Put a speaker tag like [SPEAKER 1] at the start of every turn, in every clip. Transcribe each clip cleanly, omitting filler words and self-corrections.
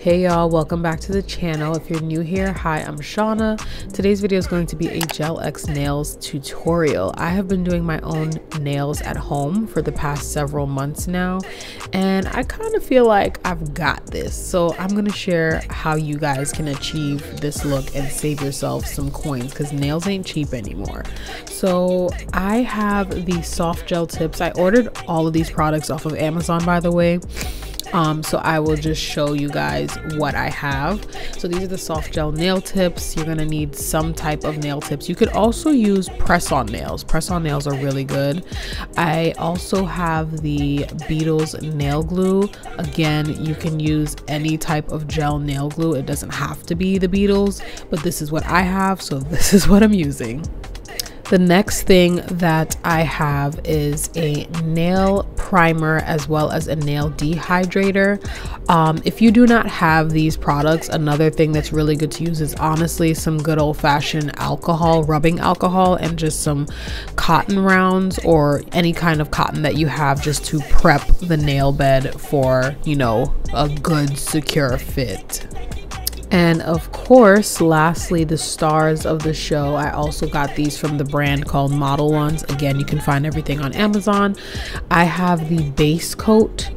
[SPEAKER 1] Hey y'all, welcome back to the channel. If you're new here, hi, I'm Shauna. Today's video is going to be a Gel X nails tutorial. I have been doing my own nails at home for the past several months now, and I kind of feel like I've got this. So I'm going to share how you guys can achieve this look and save yourself some coins, because nails ain't cheap anymore. So I have the soft gel tips. I ordered all of these products off of Amazon, by the way. So I will just show you guys what I have. So these are the soft gel nail tips. You're gonna need some type of nail tips. You could also use press-on nails. Press-on nails are really good. I also have the Beetles nail glue. Again, you can use any type of gel nail glue. It doesn't have to be the Beetles, but this is what I have, so this is what I'm using. The next thing that I have is a nail primer as well as a nail dehydrator. If you do not have these products, another thing that's really good to use is honestly some good old-fashioned alcohol, rubbing alcohol, and just some cotton rounds or any kind of cotton that you have, just to prep the nail bed for, you know, a good secure fit. And of course, lastly, the stars of the show. I also got these from the brand called Model Ones. Again, you can find everything on Amazon. I have the base coat,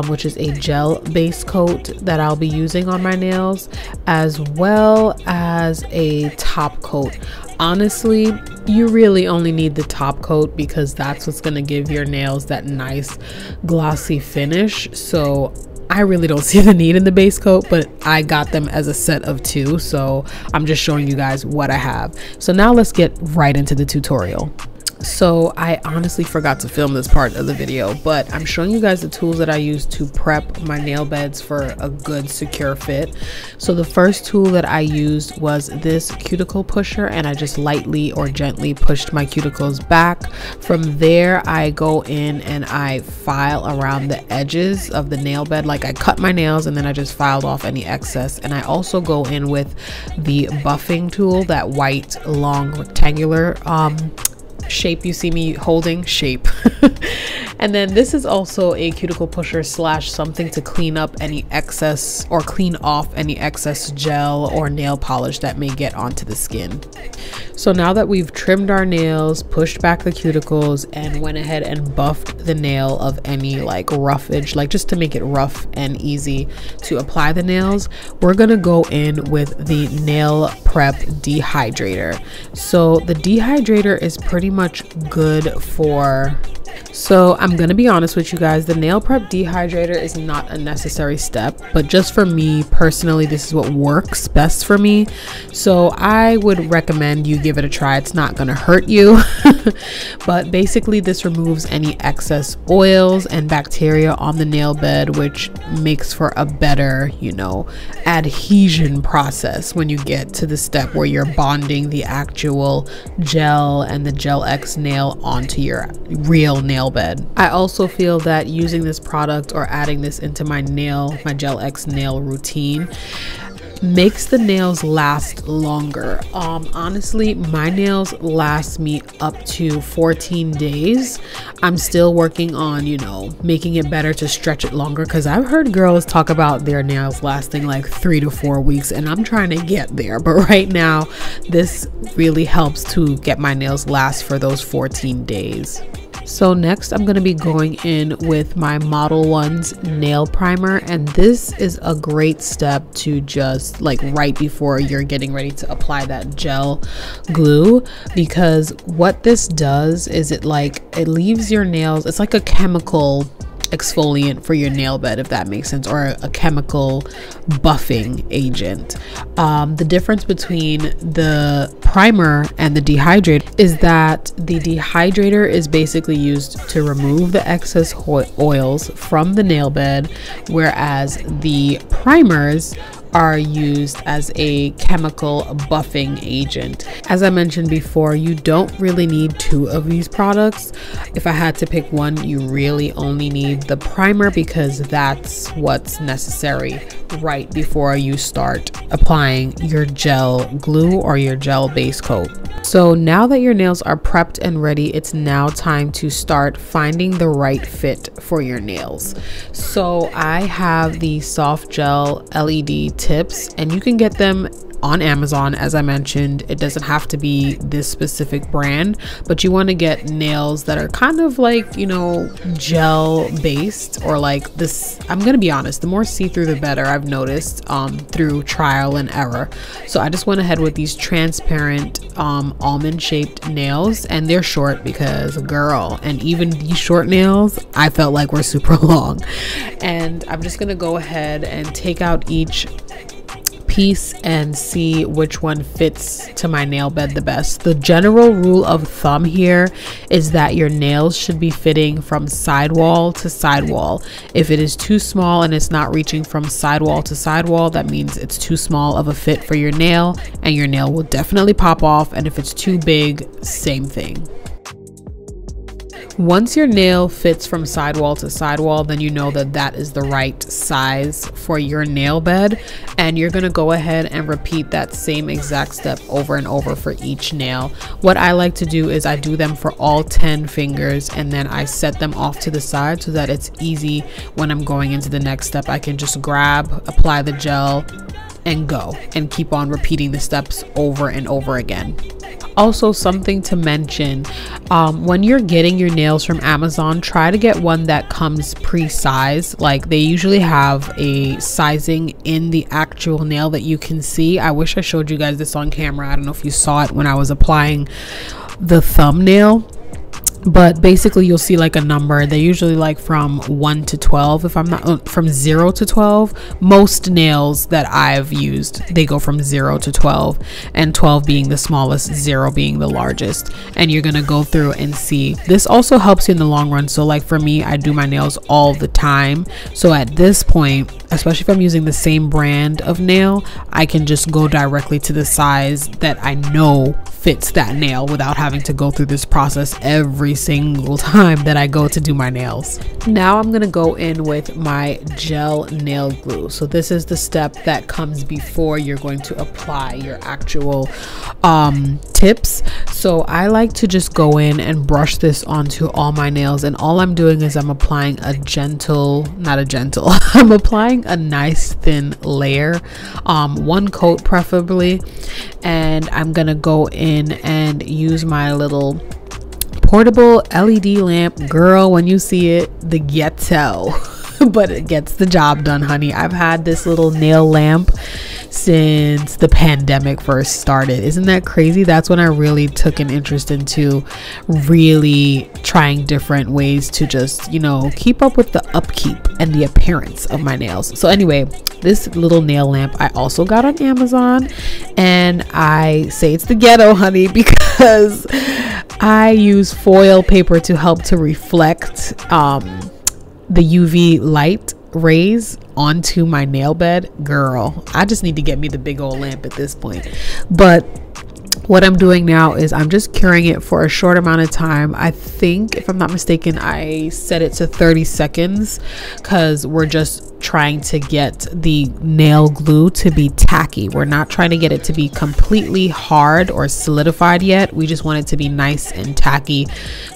[SPEAKER 1] which is a gel base coat that I'll be using on my nails, as well as a top coat. Honestly, you really only need the top coat because that's what's going to give your nails that nice glossy finish. So I really don't see the need in the base coat, but I got them as a set of two, so I'm just showing you guys what I have. So now let's get right into the tutorial. So I honestly forgot to film this part of the video, but I'm showing you guys the tools that I use to prep my nail beds for a good secure fit. So the first tool that I used was this cuticle pusher, and I just lightly or gently pushed my cuticles back. From there, I go in and I file around the edges of the nail bed. Like, I cut my nails and then I just filed off any excess. And I also go in with the buffing tool, that white long rectangular shape you see me holding, shape. And then this is also a cuticle pusher slash something to clean up any excess or clean off any excess gel or nail polish that may get onto the skin. So now that we've trimmed our nails, pushed back the cuticles, and went ahead and buffed the nail of any like roughage, like just to make it rough and easy to apply the nails, we're gonna go in with the nail prep dehydrator. So the dehydrator is pretty much good for, so I'm gonna be honest with you guys, the nail prep dehydrator is not a necessary step, but just for me personally, this is what works best for me. So I would recommend you give it a try. It's not gonna hurt you. But basically this removes any excess oils and bacteria on the nail bed, which makes for a better, you know, adhesion process when you get to the step where you're bonding the actual gel and the Gel X nail onto your real nail bed. I also feel that using this product or adding this into my Gel X nail routine makes the nails last longer. Honestly, my nails last me up to 14 days. I'm still working on, you know, making it better to stretch it longer, because I've heard girls talk about their nails lasting like 3 to 4 weeks, and I'm trying to get there. But right now, this really helps to get my nails last for those 14 days. So next I'm going to be going in with my Model Ones nail primer, and this is a great step to just like right before you're getting ready to apply that gel glue, because what this does is it leaves your nails, it's like a chemical exfoliant for your nail bed, if that makes sense, or a chemical buffing agent. The difference between the primer and the dehydrator is that the dehydrator is basically used to remove the excess oils from the nail bed, whereas the primers are used as a chemical buffing agent. As I mentioned before, you don't really need 2 of these products. If I had to pick one, you really only need the primer because that's what's necessary right before you start applying your gel glue or your gel base coat. So now that your nails are prepped and ready, it's now time to start finding the right fit for your nails. So I have the soft gel LED tips, and you can get them on Amazon. As I mentioned, it doesn't have to be this specific brand, but you want to get nails that are kind of like, you know, gel based, or like this. I'm gonna be honest, the more see-through the better, I've noticed through trial and error. So I just went ahead with these transparent almond shaped nails, and they're short because girl, and even these short nails I felt like were super long. And I'm just gonna go ahead and take out each piece and see which one fits to my nail bed the best. The general rule of thumb here is that your nails should be fitting from sidewall to sidewall. If it is too small and it's not reaching from sidewall to sidewall, that means it's too small of a fit for your nail, and your nail will definitely pop off. And if it's too big, same thing. Once your nail fits from sidewall to sidewall, then you know that that is the right size for your nail bed, and you're going to go ahead and repeat that same exact step over and over for each nail. What I like to do is I do them for all 10 fingers, and then I set them off to the side so that it's easy when I'm going into the next step. I can just grab, apply the gel, and go, and keep on repeating the steps over and over again. Also, something to mention, when you're getting your nails from Amazon, try to get one that comes pre-sized. Like, they usually have a sizing in the actual nail that you can see. I wish I showed you guys this on camera. I don't know if you saw it when I was applying the thumbnail, but basically you'll see like a number. They're usually like from 1 to 12, if I'm not from 0 to 12. Most nails that I've used, they go from 0 to 12, and 12 being the smallest, 0 being the largest. And you're gonna go through and see. This also helps you in the long run. So like for me, I do my nails all the time, so at this point, especially if I'm using the same brand of nail, I can just go directly to the size that I know fits that nail without having to go through this process every single time that I go to do my nails. Now I'm gonna go in with my gel nail glue. So this is the step that comes before you're going to apply your actual tips. So I like to just go in and brush this onto all my nails, and all I'm doing is I'm applying I'm applying a nice thin layer, one coat preferably, and I'm gonna go in and use my little portable LED lamp. Girl, when you see it, the ghetto but it gets the job done, honey. I've had this little nail lamp since the pandemic first started. Isn't that crazy? That's when I really took an interest into really trying different ways to just, you know, keep up with the upkeep and the appearance of my nails. So anyway, this little nail lamp I also got on Amazon, and I say it's the ghetto, honey, because I use foil paper to help to reflect the UV light rays onto my nail bed. Girl, I just need to get me the big old lamp at this point. But what I'm doing now is I'm just curing it for a short amount of time. I think, if I'm not mistaken, I set it to 30 seconds because we're just trying to get the nail glue to be tacky. We're not trying to get it to be completely hard or solidified yet. We just want it to be nice and tacky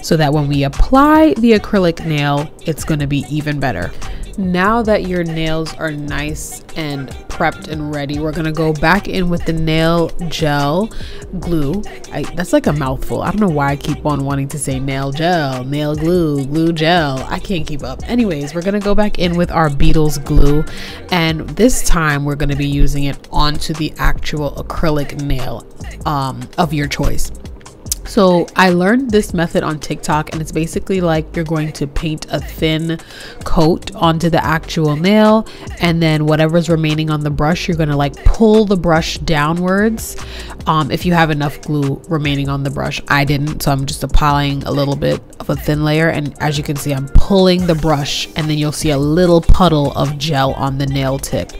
[SPEAKER 1] so that when we apply the acrylic nail, it's going to be even better. Now that your nails are nice and prepped and ready, we're gonna go back in with the nail gel glue. That's like a mouthful. I don't know why I keep on wanting to say nail gel, nail glue, glue gel. I can't keep up. Anyways, we're gonna go back in with our Beetles glue, and this time we're gonna be using it onto the actual acrylic nail of your choice. So I learned this method on TikTok, and it's basically like you're going to paint a thin coat onto the actual nail, and then whatever's remaining on the brush, you're going to like pull the brush downwards. If you have enough glue remaining on the brush. I didn't, so I'm just applying a little bit of a thin layer, and as you can see, I'm pulling the brush, and then you'll see a little puddle of gel on the nail tip.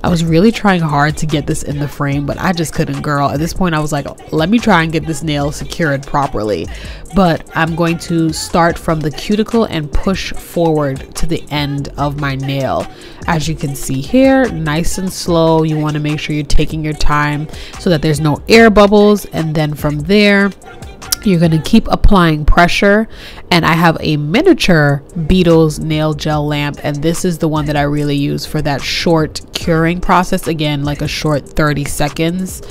[SPEAKER 1] I was really trying hard to get this in the frame, but I just couldn't, girl. At this point I was like, let me try and get this nail secured properly. But I'm going to start from the cuticle and push forward to the end of my nail. As you can see here, nice and slow. You want to make sure you're taking your time so that there's no air bubbles, and then from there you're going to keep applying pressure. And I have a miniature Beetles nail gel lamp, and this is the one that I really use for that short curing process, again like a short 30 seconds.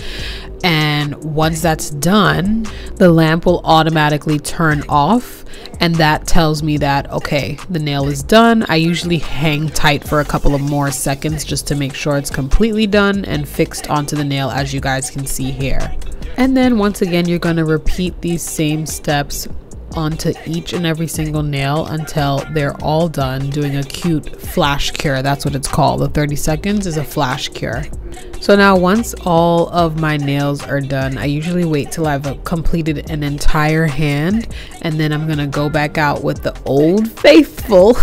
[SPEAKER 1] And once that's done, the lamp will automatically turn off, and that tells me that okay, the nail is done. I usually hang tight for a couple of more seconds just to make sure it's completely done and fixed onto the nail, as you guys can see here. And then once again, you're going to repeat these same steps onto each and every single nail until they're all done, doing a cute flash cure. That's what it's called. The 30 seconds is a flash cure. So now once all of my nails are done, I usually wait till I've completed an entire hand, and then I'm gonna go back out with the Old Faithful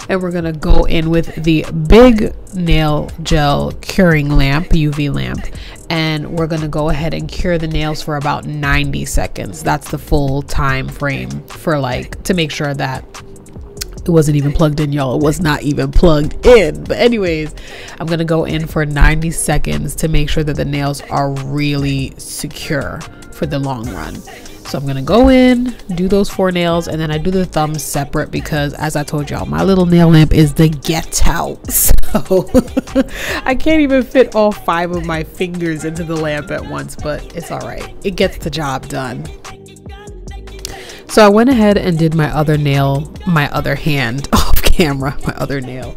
[SPEAKER 1] and we're gonna go in with the big nail gel curing lamp, UV lamp, and we're gonna go ahead and cure the nails for about 90 seconds. That's the full time frame for like, to make sure that it wasn't even plugged in, y'all. It was not even plugged in. But anyways, I'm gonna go in for 90 seconds to make sure that the nails are really secure for the long run. So I'm gonna go in, do those 4 nails, and then I do the thumbs separate because, as I told y'all, my little nail lamp is the ghetto. So I can't even fit all 5 of my fingers into the lamp at once, but it's all right. It gets the job done. So I went ahead and did my other nail, my other hand off camera, my other nail.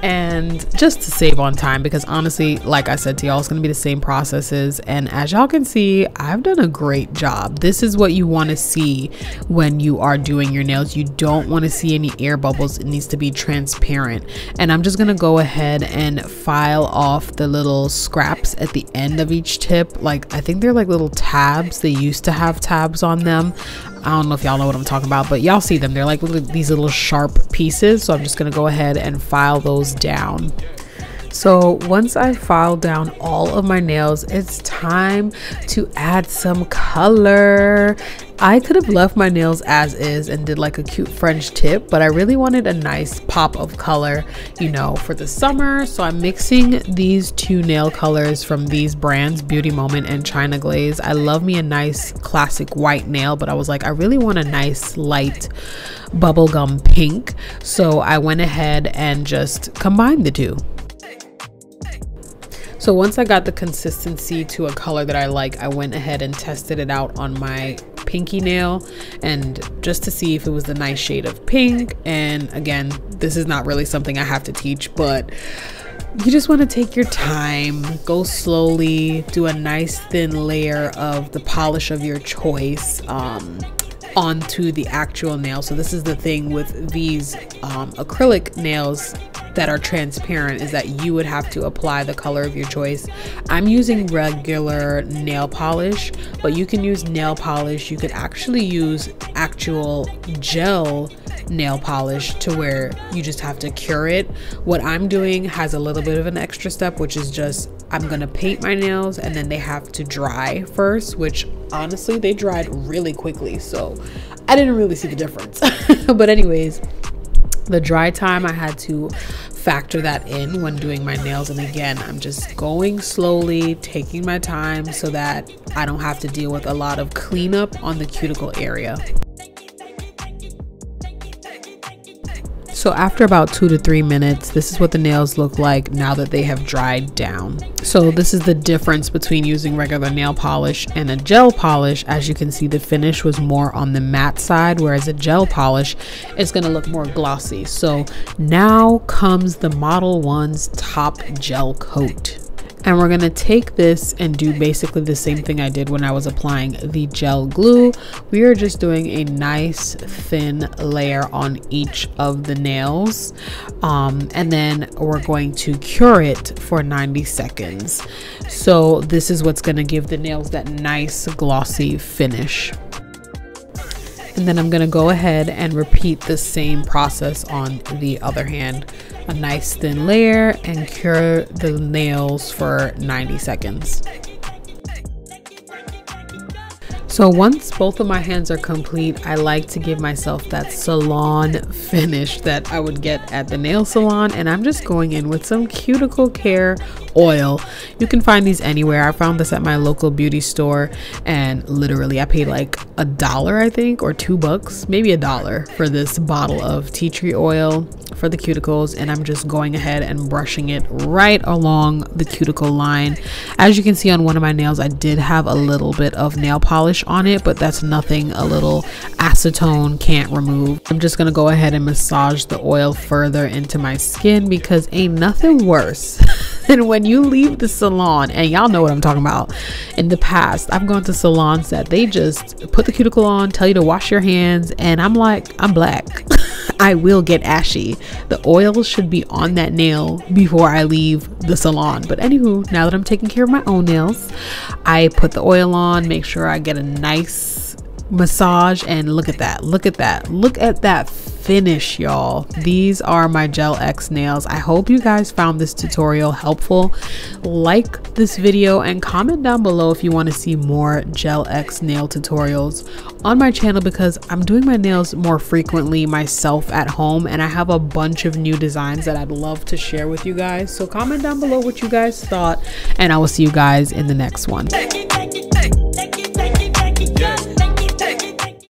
[SPEAKER 1] And just to save on time, because honestly, like I said to y'all, it's going to be the same processes. And as y'all can see, I've done a great job. This is what you want to see when you are doing your nails. You don't want to see any air bubbles. It needs to be transparent. And I'm just going to go ahead and file off the little scraps at the end of each tip. Like, I think they're like little tabs. They used to have tabs on them. I don't know if y'all know what I'm talking about, but y'all see them. They're like these little sharp pieces. So I'm just going to go ahead and file those down. So once I filed down all of my nails, it's time to add some color. I could have left my nails as is and did like a cute French tip, but I really wanted a nice pop of color, you know, for the summer. So I'm mixing these 2 nail colors from these brands, Beauty Moment and China Glaze. I love me a nice classic white nail, but I was like, I really want a nice light bubblegum pink. So I went ahead and just combined the 2. So once I got the consistency to a color that I like, I went ahead and tested it out on my pinky nail, and just to see if it was the nice shade of pink. And again, this is not really something I have to teach, but you just want to take your time, go slowly, do a nice thin layer of the polish of your choice onto the actual nail. So this is the thing with these acrylic nails that are transparent, is that you would have to apply the color of your choice. I'm using regular nail polish, but you can use nail polish. You could actually use actual gel nail polish to where you just have to cure it. What I'm doing has a little bit of an extra step, which is just I'm gonna paint my nails and then they have to dry first, which honestly they dried really quickly, so I didn't really see the difference. But anyways, the dry time, I had to factor that in when doing my nails. And again, I'm just going slowly, taking my time so that I don't have to deal with a lot of cleanup on the cuticle area. So after about 2 to 3 minutes, this is what the nails look like now that they have dried down. So this is the difference between using regular nail polish and a gel polish. As you can see, the finish was more on the matte side, whereas a gel polish is going to look more glossy. So now comes the Model 1's top gel coat. And we're going to take this and do basically the same thing I did when I was applying the gel glue. We are just doing a nice thin layer on each of the nails. And then we're going to cure it for 90 seconds. So this is what's going to give the nails that nice glossy finish. And then I'm going to go ahead and repeat the same process on the other hand. A nice thin layer and cure the nails for 90 seconds. So once both of my hands are complete, I like to give myself that salon finish that I would get at the nail salon, and I'm just going in with some cuticle care oil. You can find these anywhere. I found this at my local beauty store, and literally I paid like $1, I think, or $2, maybe $1 for this bottle of tea tree oil for the cuticles. And I'm just going ahead and brushing it right along the cuticle line. As you can see on one of my nails, I did have a little bit of nail polish on it, but that's nothing a little acetone can't remove. I'm just gonna go ahead and massage the oil further into my skin, because ain't nothing worse than when you leave the salon, and y'all know what I'm talking about. In the past, I've gone to salons that they just put the cuticle on, tell you to wash your hands, and I'm like, I'm black. I will get ashy. The oil should be on that nail before I leave the salon. But anywho, now that I'm taking care of my own nails, I put the oil on, make sure I get a nice massage, and look at that, look at that, look at that finish, y'all. These are my Gel X nails. I hope you guys found this tutorial helpful. Like this video and comment down below if you want to see more Gel X nail tutorials on my channel, because I'm doing my nails more frequently myself at home, and I have a bunch of new designs that I'd love to share with you guys. So comment down below what you guys thought, and I will see you guys in the next one.